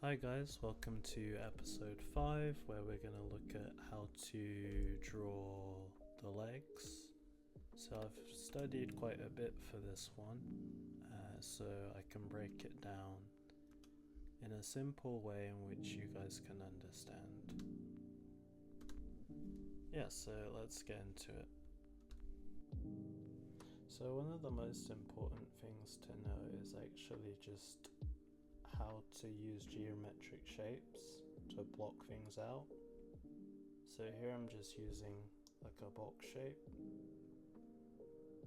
Hi guys, welcome to episode 5 where we're going to look at how to draw the legs. So I've studied quite a bit for this one, so I can break it down in a simple way in which you guys can understand. Yeah, so let's get into it. So one of the most important things to know is actually just how to use geometric shapes to block things out. So here I'm just using like a box shape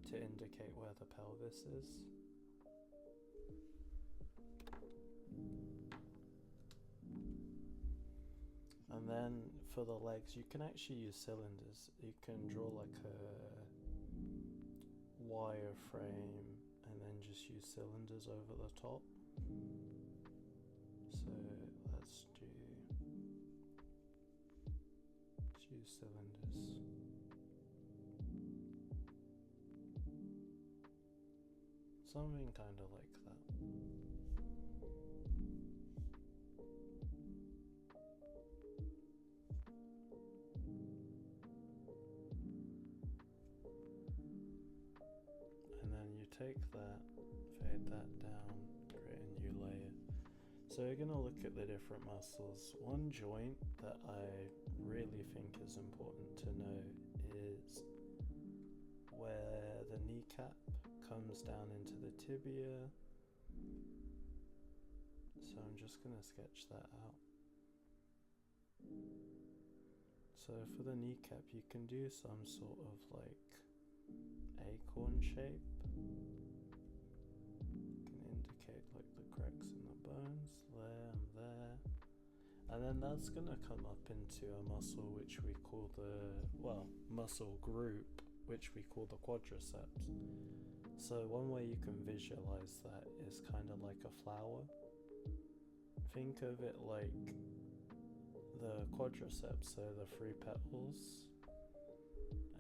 to indicate where the pelvis is. And then for the legs, you can actually use cylinders. You can draw like a wire frame and then just use cylinders over the top. So let's use cylinders. Something kind of like that. And then you take that, fade that down, create a new layer. So we're going to look at the different muscles. One joint that I really think is important to know is where the kneecap comes down into the tibia. So I'm just going to sketch that out. So for the kneecap, you can do some sort of like acorn shape. Indicate like the cracks in the bones there and there, and then that's gonna come up into a muscle which we call muscle group which we call the quadriceps. So one way you can visualize that is kind of like a flower. Think of it like the quadriceps, so the 3 petals,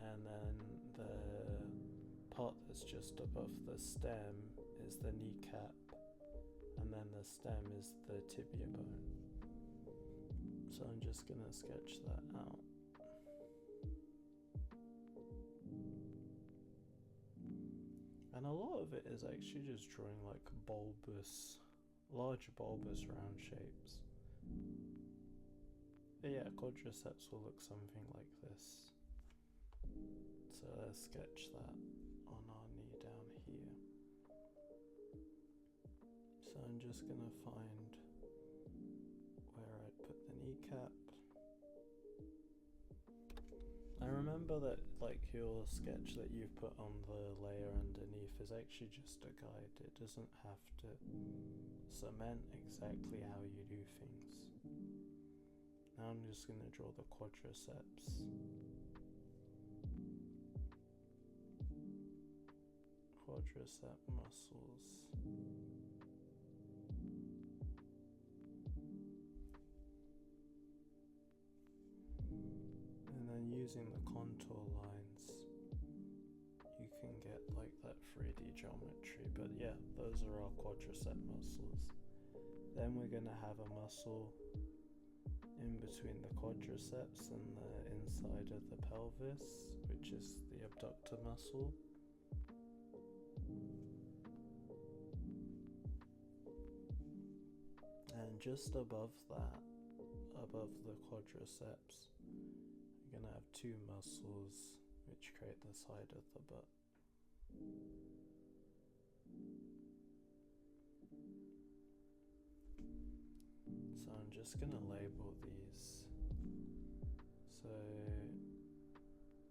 and then the part that's just above the stem is the kneecap, and then the stem is the tibia bone. So I'm just going to sketch that out. And a lot of it is actually just drawing like large bulbous round shapes. But yeah, quadriceps will look something like this. So let's sketch that on our knee down here. So I'm just going to find where I'd put the kneecap. I remember that like your sketch that you've put on the layer underneath is actually just a guide. It doesn't have to cement exactly how you do things. Now I'm just going to draw the quadriceps. Quadricep muscles. And then using the contour lines, you can get like that 3D geometry. But yeah, those are our quadricep muscles. Then we're going to have a muscle in between the quadriceps and the inside of the pelvis, which is the abductor muscle. And just above that, above the quadriceps, you're going to have 2 muscles which create the side of the butt. So I'm just going to label these. So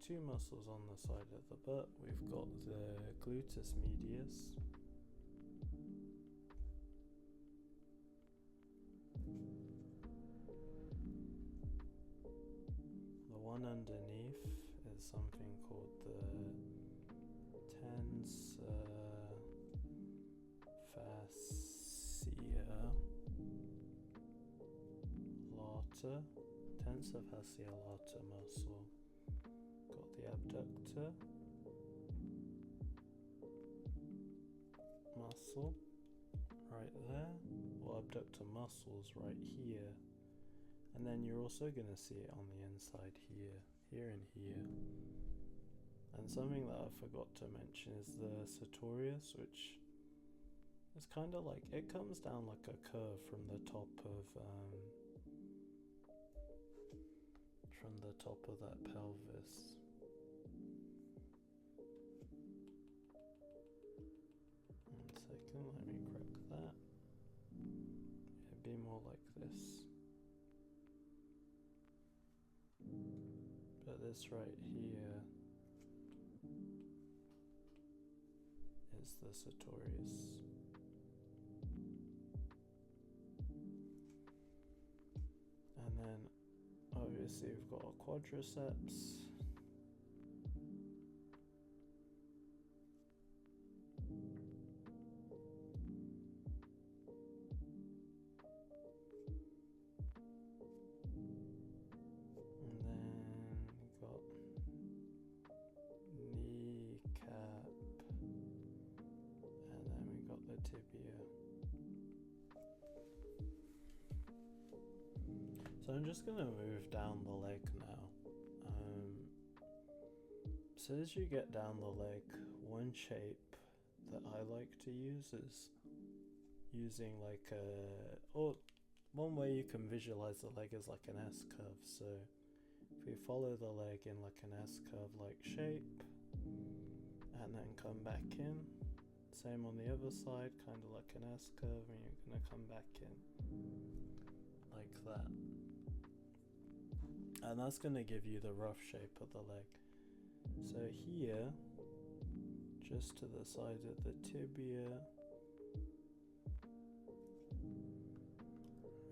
2 muscles on the side of the butt. We've got the gluteus medius. The one underneath is something called the tensor fascia lata. Tensor fascia lata muscle. Got the abductor muscle right there, or abductor muscles right here, and then you're also going to see it on the inside here and here. And something that I forgot to mention is the sartorius, which is kind of like, it comes down like a curve from the top of that pelvis. One second, let me correct that. It'd be more like this. But this right here is the sartorius. And then obviously we've got our quadriceps. So I'm just going to move down the leg now. So as you get down the leg, one shape that I like to use is using like or one way you can visualize the leg is like an S curve. So if we follow the leg in like an S curve like shape and then come back in, same on the other side, kind of like an S curve, and you're going to come back in like that. And that's going to give you the rough shape of the leg. So here, just to the side of the tibia,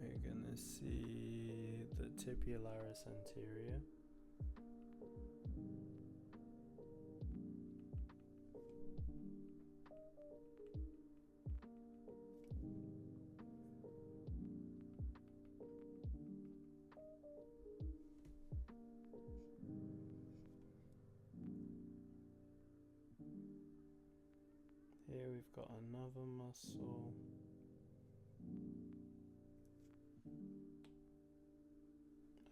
we're going to see the tibularis anterior. Here we've got another muscle.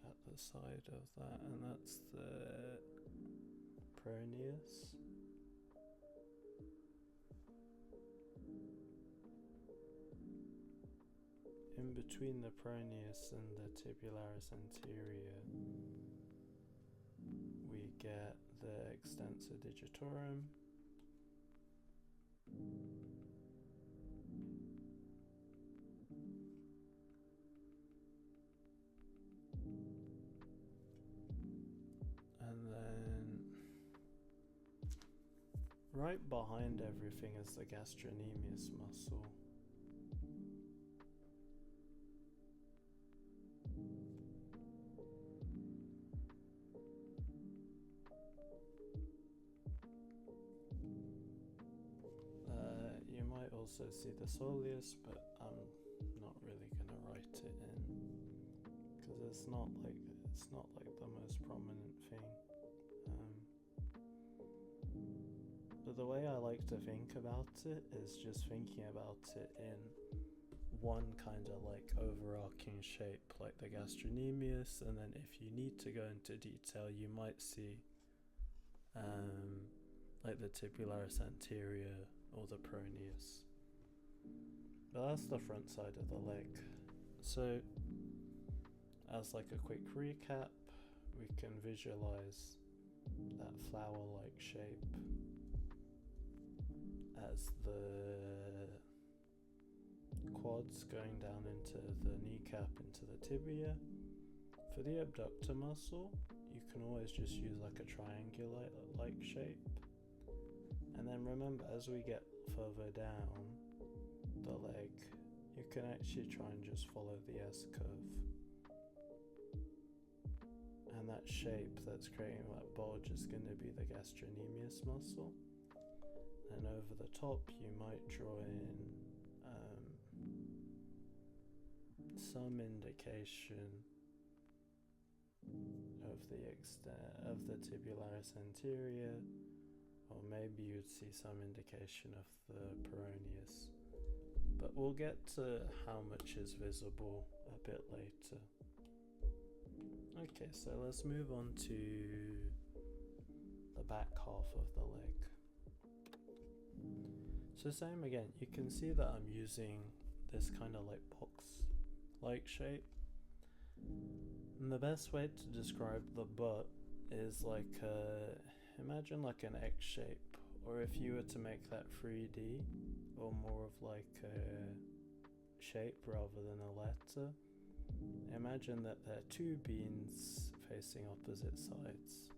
At the side of that, and that's the peroneus. In between the peroneus and the tibularis anterior, we get the extensor digitorum. And then right behind everything is the gastrocnemius muscle. You might also see the soleus, but I'm not really going to write it in because it's not like the most prominent thing. But the way I like to think about it is just thinking about it in one kind of like overarching shape, like the gastrocnemius, and then if you need to go into detail, you might see like the tibularis anterior or the peroneus. But that's the front side of the leg. So as like a quick recap, we can visualize that flower-like shape as the quads going down into the kneecap, into the tibia. For the abductor muscle, you can always just use like a triangular-like shape. And then remember, as we get further down the leg, you can actually try and just follow the S curve. And that shape that's creating that bulge is going to be the gastrocnemius muscle. And over the top, you might draw in some indication of the extent of the tibularis anterior, or maybe you'd see some indication of the peroneus. but we'll get to how much is visible a bit later. Okay, so let's move on to the back half of the leg. So same again, you can see that I'm using this kind of like box-like shape. And the best way to describe the butt is like imagine like an X shape, or if you were to make that 3D, or more of like a shape rather than a letter, imagine that there are two beans facing opposite sides.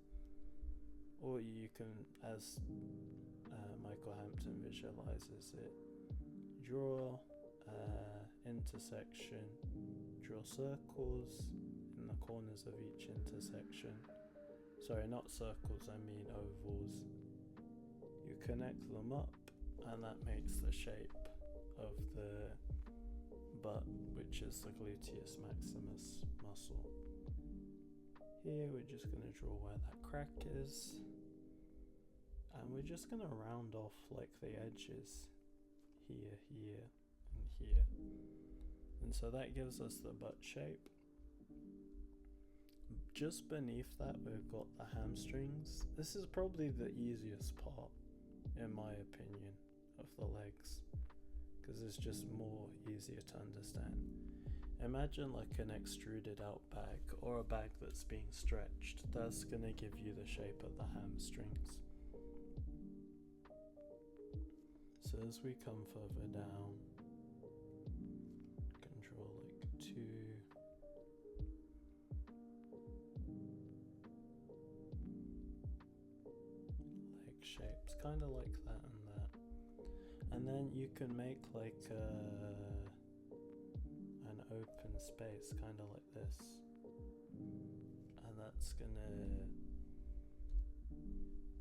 Or you can, as Michael Hampton visualizes it, draw intersection, draw circles in the corners of each intersection. Sorry, not circles, I mean ovals. You connect them up, and that makes the shape of the butt, which is the gluteus maximus muscle. Here we're just going to draw where that crack is, and we're just going to round off like the edges here, here, and here. And so that gives us the butt shape. Just beneath that we've got the hamstrings. This is probably the easiest part, in my opinion, of the legs, because it's just more easier to understand. Imagine like an extruded out bag, or a bag that's being stretched. That's going to give you the shape of the hamstrings. So as we come further down, you can draw like two leg shapes, kind of like that and that. And then you can make like an open space, kind of like this. And that's gonna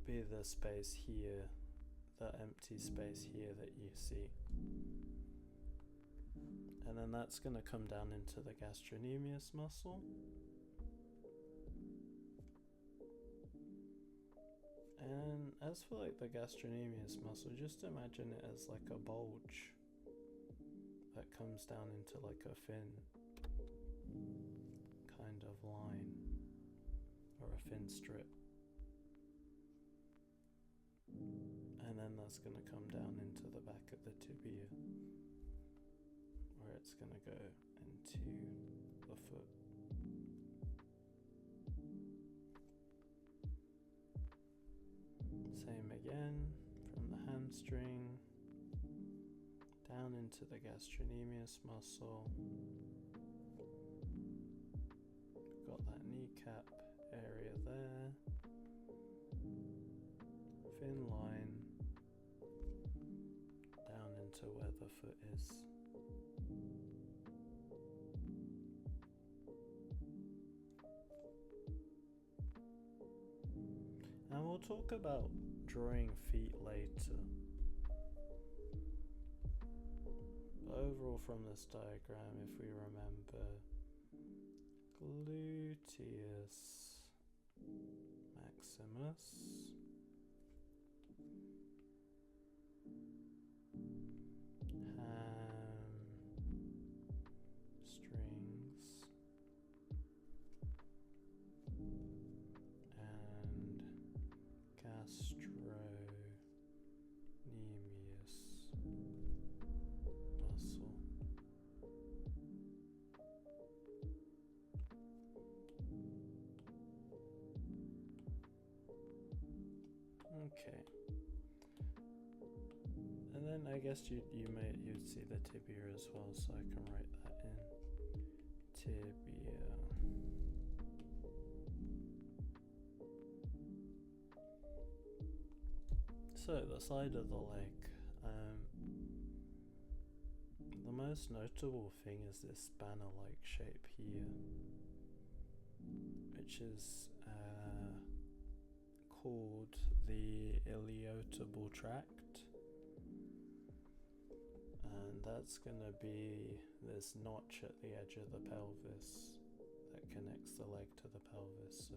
be the space here, the empty space here that you see. And then that's going to come down into the gastrocnemius muscle. And as for like the gastrocnemius muscle, just imagine it as like a bulge that comes down into like a thin kind of line, or a thin strip. And then that's going to come down into the back of the tibia, where it's going to go into the foot. Same again, from the hamstring down into the gastrocnemius muscle. We've got that kneecap area there. Thin line down into where the foot is. And we'll talk about drawing feet later. But overall from this diagram, if we remember, gluteus maximus, hamstrings, and gastrocnemius muscle. Okay. And then I guess you'd see the tibia as well, so I can write that in. Tibia. So the side of the leg. The most notable thing is this spanner-like shape here, which is called the iliotibial tract. And that's going to be this notch at the edge of the pelvis that connects the leg to the pelvis. So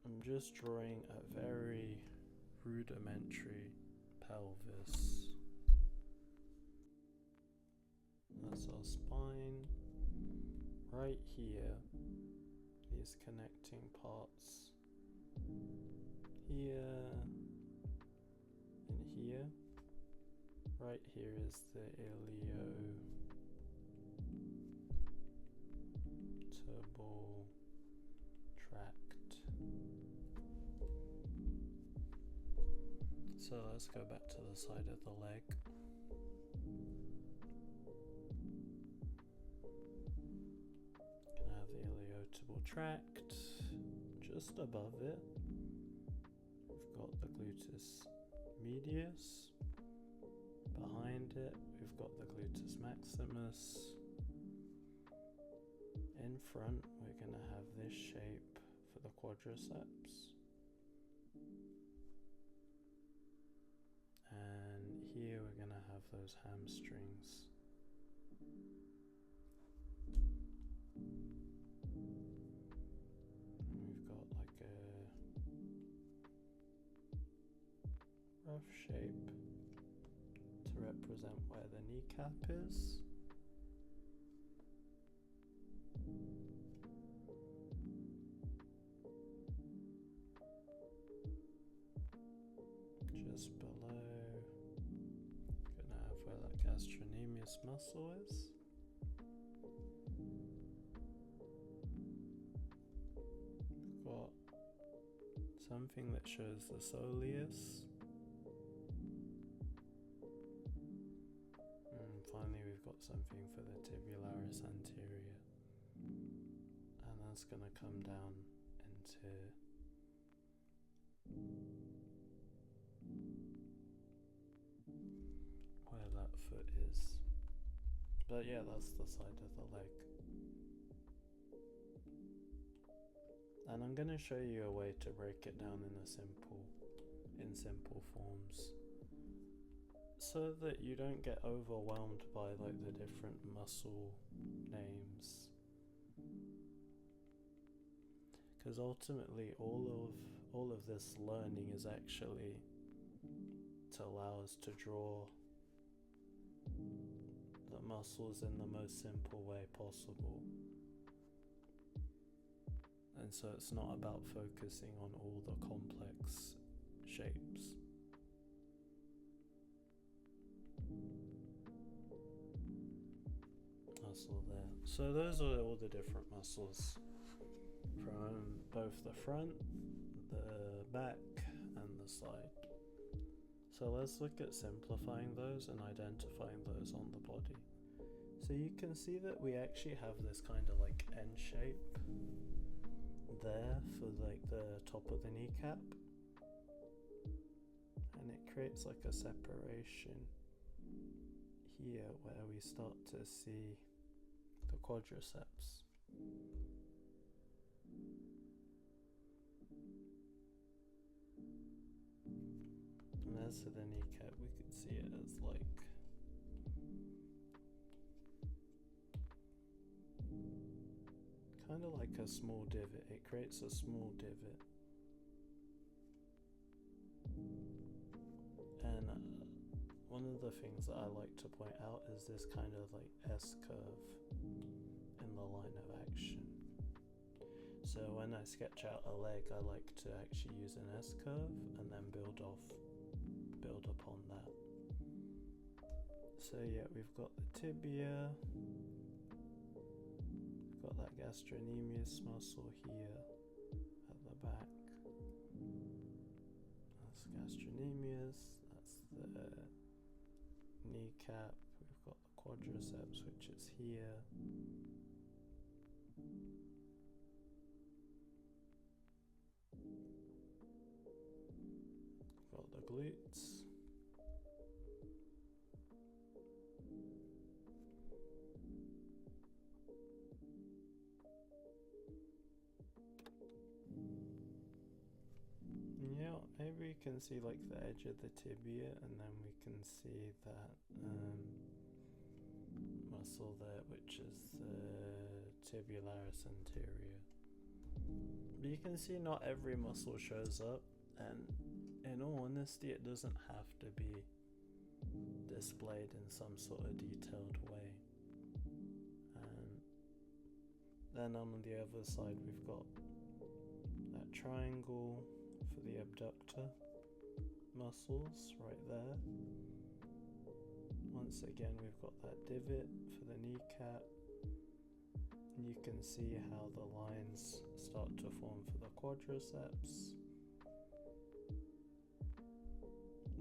I'm just drawing a very rudimentary pelvis. that's our spine. Right here, these connecting parts here and here. Right here is the iliotibial tract. So let's go back to the side of the leg. Gonna have the iliotibial tract just above it. We've got the gluteus medius. Behind it, we've got the gluteus maximus. In front, we're going to have this shape for the quadriceps. And here we're going to have those hamstrings. And we've got like a rough shape to represent where the kneecap is. Just below, gonna have where that gastrocnemius muscle is. We've got something that shows the soleus. Finally, we've got something for the tibularis anterior, and that's going to come down into where that foot is. But yeah, that's the side of the leg. And I'm going to show you a way to break it down in simple forms, so that you don't get overwhelmed by like the different muscle names, because ultimately all of this learning is actually to allow us to draw the muscles in the most simple way possible. And so it's not about focusing on all the complex shapes. Muscle there. So those are all the different muscles from both the front, the back, and the side. So let's look at simplifying those and identifying those on the body. So you can see that we actually have this kind of like N shape there for like the top of the kneecap, and it creates like a separation here where we start to see the quadriceps. And as to the kneecap, we could see it as like kind of like a small divot. It creates a small divot. And one of the things that I like to point out is this kind of like S curve in the line of action. So when I sketch out a leg, I like to actually use an S curve and then build upon that. So yeah, we've got the tibia, we've got that gastrocnemius muscle here at the back. That's gastrocnemius, that's the kneecap, we've got the quadriceps, which is here. We've got the glutes. Yeah, maybe we can see like the edge of the tibia, and then we can see that muscle there, which is the tibularis anterior. But you can see not every muscle shows up, and in all honesty, it doesn't have to be displayed in some sort of detailed way. Then on the other side we've got that triangle for the abductor muscles right there. Once again we've got that divot for the kneecap. And you can see how the lines start to form for the quadriceps.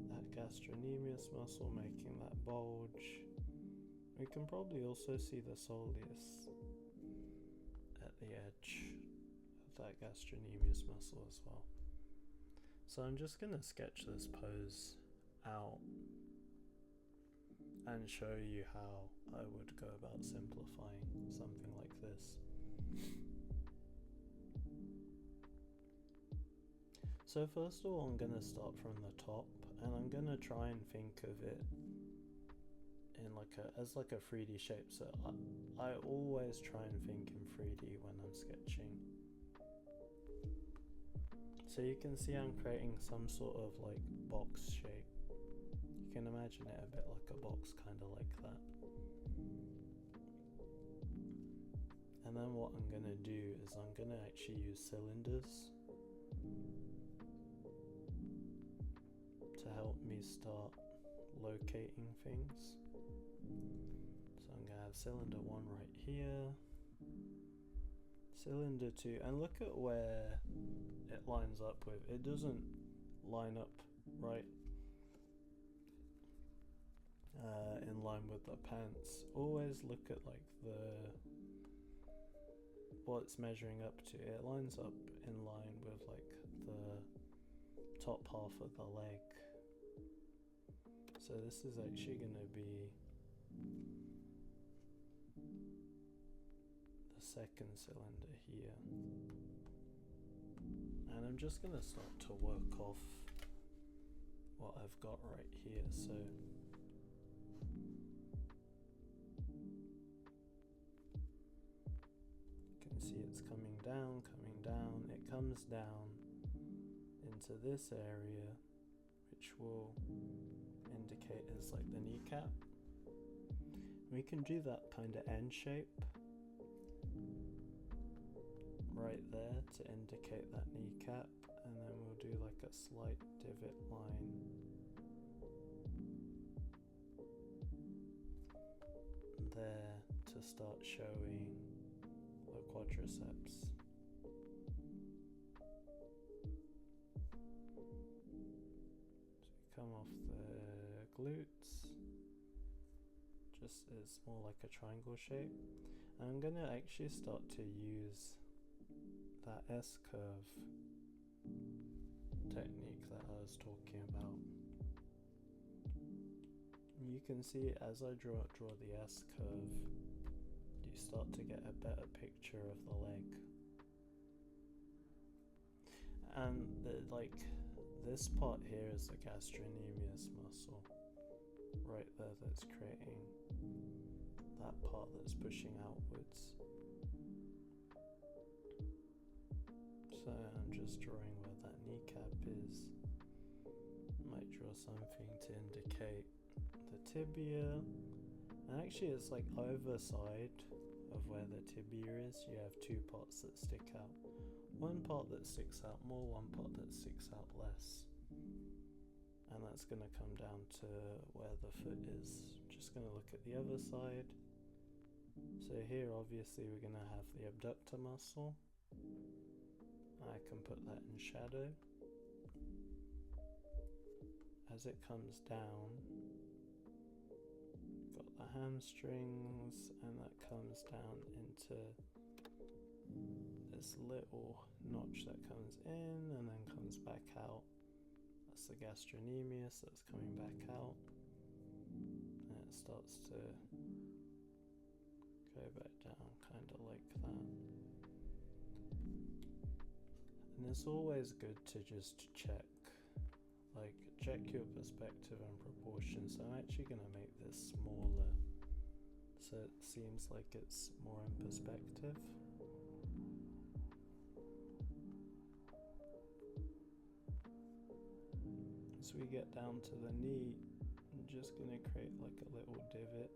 That gastrocnemius muscle making that bulge. We can probably also see the soleus at the edge of that gastrocnemius muscle as well. So I'm just going to sketch this pose out and show you how I would go about simplifying something like this. So first of all, I'm going to start from the top, and I'm going to try and think of it in as like a 3D shape. So I always try and think in 3D when I'm sketching. So you can see I'm creating some sort of like box shape. You can imagine it a bit like a box, kind of like that. And then what I'm going to do is I'm going to actually use cylinders to help me start locating things. So I'm going to have cylinder 1 right here, cylinder 2, and look at where it lines up with. It doesn't line up right in line with the pants. Always look at like what it's measuring up to. It lines up in line with like the top half of the leg. So this is actually going to be the second cylinder here. And I'm just going to start to work off what I've got right here. So you can see it's coming down. It comes down into this area, which will indicate as like the kneecap. We can do that kind of N shape right there to indicate that kneecap, and then we'll do like a slight divot line there to start showing the quadriceps. So come off the glutes, just it's more like a triangle shape. And I'm going to actually start to use that S-curve technique that I was talking about. You can see as I draw the S-curve, you start to get a better picture of the leg. And this part here is the gastrocnemius muscle right there that's creating that part that's pushing outwards. So I'm just drawing where that kneecap is. Might draw something to indicate the tibia. And actually it's like either side of where the tibia is, you have two parts that stick out. One part that sticks out more, one part that sticks out less. And that's going to come down to where the foot is. Just going to look at the other side. So here obviously we're going to have the abductor muscle. I can put that in shadow. As it comes down, got the hamstrings, and that comes down into this little notch that comes in and then comes back out. That's the gastrocnemius that's coming back out, and it starts to go back down kind of like that. And it's always good to just check your perspective and proportion. So I'm actually going to make this smaller so it seems like it's more in perspective. As we get down to the knee, I'm just going to create like a little divot,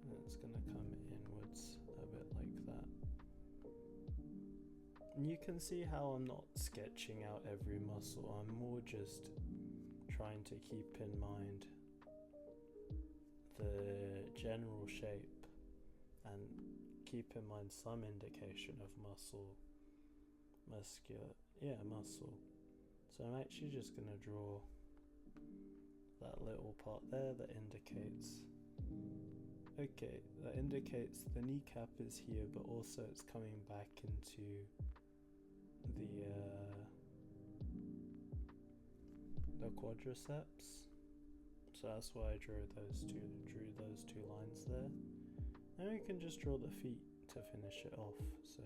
and it's going to come inwards a bit like that. you can see how I'm not sketching out every muscle. I'm more just trying to keep in mind the general shape and keep in mind some indication of muscle. So I'm actually just going to draw that little part there that indicates, okay, that indicates the kneecap is here, but also it's coming back into the quadriceps. So that's why I drew those two lines there. And we can just draw the feet to finish it off. So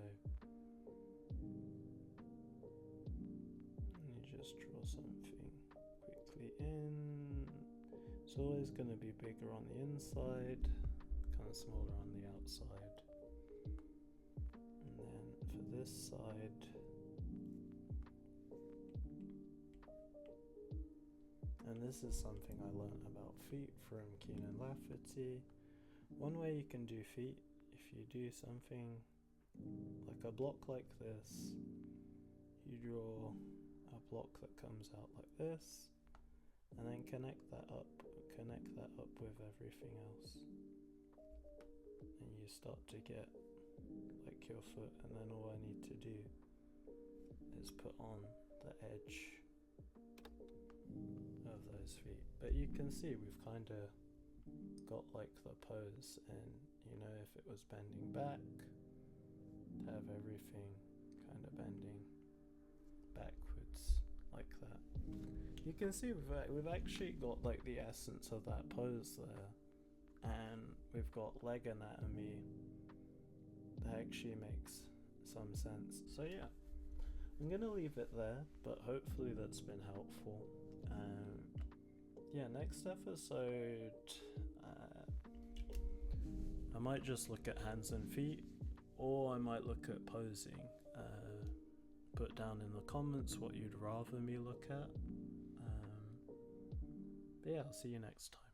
let me just draw something quickly in. It's always going to be bigger on the inside, kind of smaller on the outside. And then for this side, and this is something I learned about feet from Keenan Lafferty. One way you can do feet, if you do something like a block like this, you draw a block that comes out like this, and then connect that up with everything else, and you start to get like your foot. And then all I need to do is put on the edge of those feet. But you can see we've kind of got like the pose, and you know, if it was bending back, to have everything kind of bending backwards like that. You can see we've actually got like the essence of that pose there, and we've got leg anatomy that actually makes some sense. So yeah, I'm gonna leave it there, but hopefully that's been helpful. Yeah, next episode I might just look at hands and feet, or I might look at posing. Put down in the comments what you'd rather me look at. But yeah, I'll see you next time.